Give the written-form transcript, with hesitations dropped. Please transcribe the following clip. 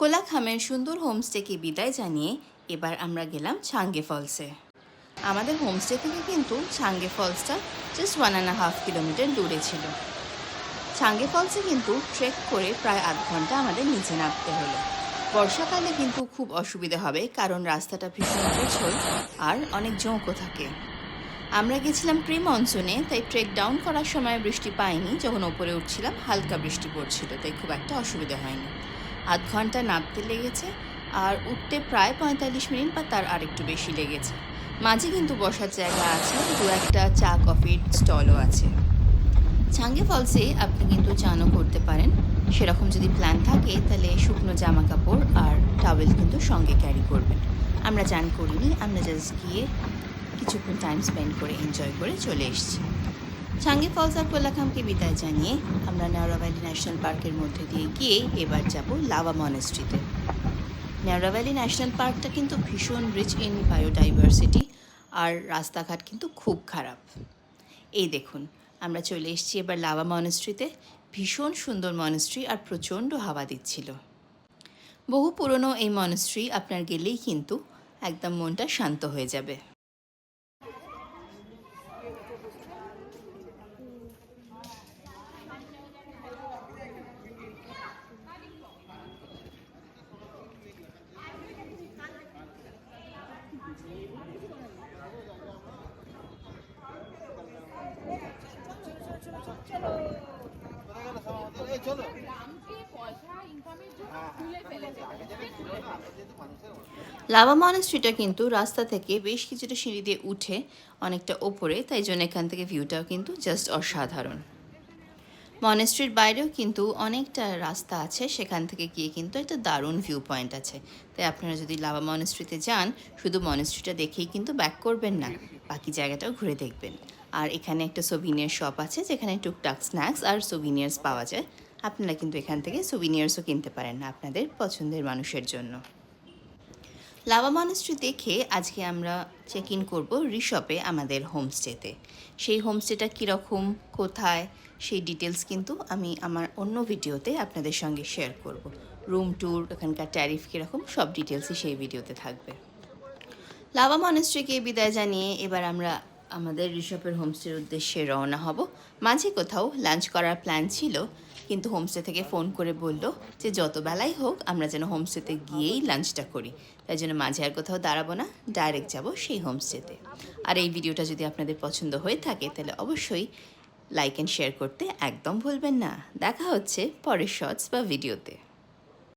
কোলাখামের সুন্দর হোমস্টেকে বিদায় জানিয়ে এবার আমরা গেলাম ছাঙ্গে ফলসে। আমাদের হোমস্টে থেকে কিন্তু ছাঙ্গে ফলসটা জাস্ট 1.5 কিলোমিটার দূরে ছিল। ছাঙ্গে ফলসে কিন্তু ট্রেক করে প্রায় আধ ঘন্টা আমাদের নিচে নামতে হলো। বর্ষাকালে কিন্তু খুব অসুবিধা হবে, কারণ রাস্তাটা ভীষণ পিছল আর অনেক জোঁকও থাকে। আমরা গেছিলাম প্রি মনসুনে, তাই ট্রেক ডাউন করার সময় বৃষ্টি পাইনি। যখন ওপরে উঠছিলাম হালকা বৃষ্টি পড়ছিল, তাই খুব একটা অসুবিধা হয়নি। আধ ঘন্টা নামতে লেগেছে আর উঠতে প্রায় 45 মিনিট বা তার আরেকটু বেশি লেগেছে। মাঝে কিন্তু বসার জায়গা আছে, দু একটা চা কফির স্টলও আছে। ছাঙ্গে ফলসে আপনি কিন্তু চানও করতে পারেন। সেরকম যদি প্ল্যান থাকে তাহলে শুকনো জামা কাপড় আর টাওয়েল কিন্তু সঙ্গে ক্যারি করবেন। আমরা চান করিনি, আমরা জাস্ট গিয়ে কিছুক্ষণ টাইম স্পেন্ড করে এনজয় করে চলে এসেছি। ছাঙ্গে ফলস আর কোলাখামকে বিদায় জানিয়ে আমরা নেওরা ভ্যালি ন্যাশনাল পার্কের মধ্যে দিয়ে গিয়ে এবার যাব লাভা মনেস্ট্রিতে। নেওরা ভ্যালি ন্যাশনাল পার্কটা কিন্তু ভীষণ রিচ ইন বায়োডাইভার্সিটি, আর রাস্তাঘাট কিন্তু খুব খারাপ। এই দেখুন, আমরা চলে এসেছি এবার লাভা মনেস্ট্রিতে। ভীষণ সুন্দর মনেস্ট্রি আর প্রচণ্ড হাওয়া দিচ্ছিল। বহু পুরনো এই মনেস্ট্রি, আপনার গেলেই কিন্তু একদম মনটা শান্ত হয়ে যাবে। লাভা মনেস্ট্রিটা কিন্তু রাস্তা থেকে বেশ কিছুটা সিঁড়ি দিয়ে উঠে অনেকটা ওপরে, তাই জন্য এখান থেকে ভিউটাও কিন্তু জাস্ট অসাধারণ। মনেস্ট্রির বাইরেও কিন্তু অনেকটা রাস্তা আছে, সেখান থেকে গিয়ে কিন্তু একটা দারুণ ভিউ পয়েন্ট আছে। তাই আপনারা যদি লাভা মনেস্ট্রিতে যান, শুধু মনেস্ট্রিটা দেখেই কিন্তু ব্যাক করবেন না, বাকি জায়গাটাও ঘুরে দেখবেন। আর এখানে একটা সোভিনিয়ার শপ আছে, যেখানে টুকটাক স্ন্যাক্স আর সোভিনিয়ার্স পাওয়া যায়। আপনারা কিন্তু এখান থেকে সোভিনিয়ার্সও কিনতে পারেন আপনাদের পছন্দের মানুষের জন্য। লাভা মনেস্ট্রি দেখে আজকে আমরা চেক ইন করবো রিসপে, আমাদের হোমস্টেতে। সেই হোমস্টেটা কীরকম, কোথায়, সেই ডিটেলস কিন্তু আমি আমার অন্য ভিডিওতে আপনাদের সঙ্গে শেয়ার করব। রুম ট্যুর, এখানকার ট্যারিফ কীরকম, সব ডিটেলসই সেই ভিডিওতে থাকবে। লাভা মনেস্ট্রিকে বিদায় জানিয়ে এবার আমরা আমাদের রিসপের হোমস্টের উদ্দেশ্যে রওনা হব। মাঝে কোথাও লাঞ্চ করার প্ল্যান ছিল, কিন্তু হোমস্টে থেকে ফোন করে বলল যে যত বেলাই হোক আমরা যেন হোমস্টেতে গিয়েই লাঞ্চটা করি। তাই জন্য মাঝে আর কোথাও দাঁড়াবো না, ডাইরেক্ট যাব সেই হোমস্টেতে। আর এই ভিডিওটা যদি আপনাদের পছন্দ হয়ে থাকে তাহলে অবশ্যই লাইক অ্যান্ড শেয়ার করতে একদম ভুলবেন না। দেখা হচ্ছে পরের শর্টস বা ভিডিওতে।